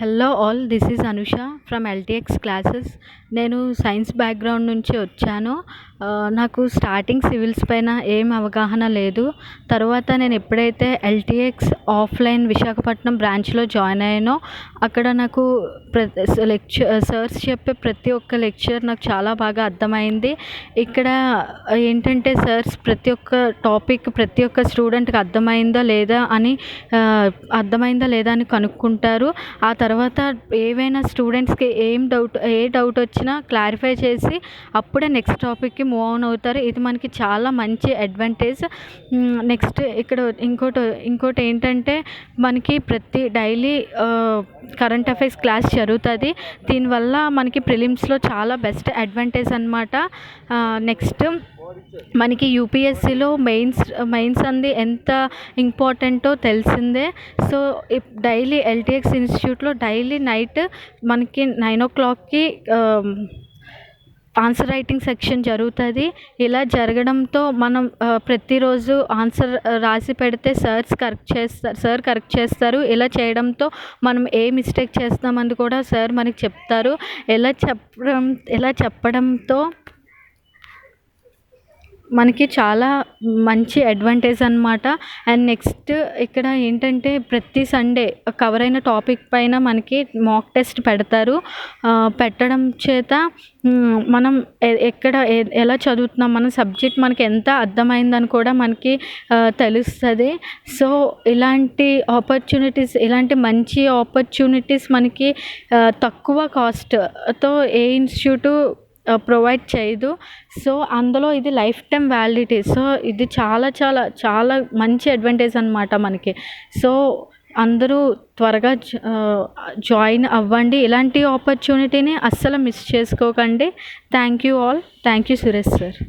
Hello all, this is Anusha from LTX classes. నేను science background నుంచి వచ్చాను. నాకు స్టార్టింగ్ సివిల్స్ పైన ఏం అవగాహన లేదు. తర్వాత నేను ఎప్పుడైతే ఎల్టీఎక్స్ ఆఫ్లైన్ విశాఖపట్నం బ్రాంచ్లో జాయిన్ అయ్యానో అక్కడ నాకు సర్స్ చెప్పే ప్రతి ఒక్క లెక్చర్ నాకు చాలా బాగా అర్థమైంది. ఇక్కడ ఏంటంటే సర్స్ ప్రతి ఒక్క టాపిక్ ప్రతి ఒక్క స్టూడెంట్కి అర్థమైందా లేదా అని కనుక్కుంటారు. ఆ తర్వాత ఏవైనా స్టూడెంట్స్కి ఏ డౌట్ వచ్చినా క్లారిఫై చేసి అప్పుడే నెక్స్ట్ టాపిక్కి మూవ్ ఆన్ అవుతారు. ఇది మనకి చాలా మంచి అడ్వాంటేజ్. నెక్స్ట్ ఇక్కడ ఇంకోటి ఏంటంటే మనకి ప్రతి డైలీ కరెంట్ అఫైర్స్ క్లాస్ జరుగుతుంది. దీనివల్ల మనకి ప్రిలిమ్స్లో చాలా బెస్ట్ అడ్వాంటేజ్ అనమాట. నెక్స్ట్ మనకి యూపీఎస్సీలో మెయిన్స్ అంది ఎంత ఇంపార్టెంటో తెలిసిందే. సో డైలీ ఎల్టీఎక్స్ ఇన్స్టిట్యూట్లో డైలీ నైట్ మనకి 9 o'clockకి ఆన్సర్ రైటింగ్ సెక్షన్ జరుగుతుంది. ఇలా జరగడంతో మనం ప్రతిరోజు ఆన్సర్ రాసి పెడితే సార్ కరెక్ట్ చేస్తారు. ఇలా చేయడంతో మనం ఏ మిస్టేక్ చేస్తామని కూడా సార్ మనకి చెప్తారు. ఇలా చెప్పడంతో మనకి చాలా మంచి అడ్వాంటేజ్ అనమాట. అండ్ నెక్స్ట్ ఇక్కడ ఏంటంటే ప్రతి సండే కవర్ అయిన టాపిక్ పైన మనకి మాక్ టెస్ట్ పెడతారు. పెట్టడం చేత మనం ఎలా చదువుతున్నాం, మన సబ్జెక్ట్ మనకి ఎంత అర్థమైందని కూడా మనకి తెలుస్తుంది. సో ఇలాంటి మంచి ఆపర్చునిటీస్ మనకి తక్కువ కాస్ట్తో ఏ ఇన్స్టిట్యూటు ప్రొవైడ్ చేయదు. సో అందులో ఇది లైఫ్ టైం వ్యాలిడిటీ. సో ఇది చాలా చాలా చాలా మంచి అడ్వాంటేజ్ అనమాట మనకి. సో అందరూ త్వరగా జాయిన్ అవ్వండి. ఇలాంటి ఆపర్చునిటీని అస్సలు మిస్ చేసుకోకండి. Thank you all. Thank you Suresh sir.